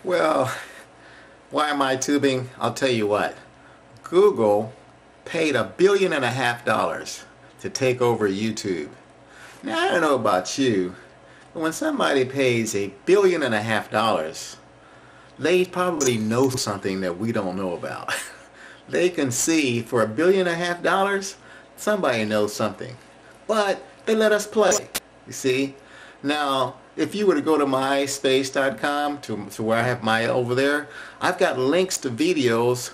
Well, why am I tubing? I'll tell you what. Google paid $1.5 billion to take over YouTube. Now, I don't know about you, but when somebody pays $1.5 billion, they probably know something that we don't know about. They can see for $1.5 billion, somebody knows something. But they let us play, you see. Now, if you were to go to myspace.com, to where I have my over there, I've got links to videos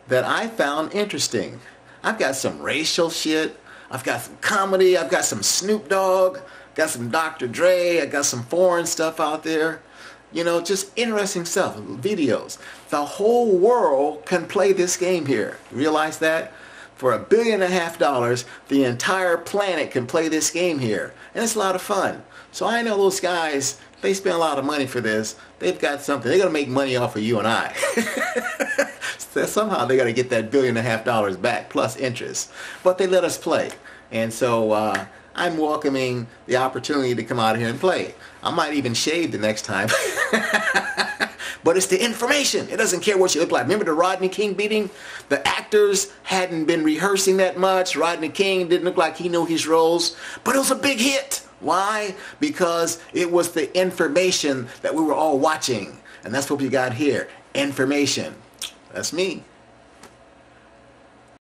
that I found interesting. I've got some racial shit, I've got some comedy, I've got some Snoop Dogg, got some Dr. Dre, I got some foreign stuff out there. You know, just interesting stuff, videos. The whole world can play this game here. Realize that? For $1.5 billion, the entire planet can play this game here. And it's a lot of fun. So I know those guys, they spend a lot of money for this. They've got something. They're going to make money off of you and I. So somehow they got to get that $1.5 billion back, plus interest. But they let us play. And so I'm welcoming the opportunity to come out here and play. I might even shave the next time. But it's the information. It doesn't care what you look like. Remember the Rodney King beating? The actors hadn't been rehearsing that much. Rodney King didn't look like he knew his roles. But it was a big hit. Why? Because it was the information that we were all watching. And that's what we got here. Information. That's me.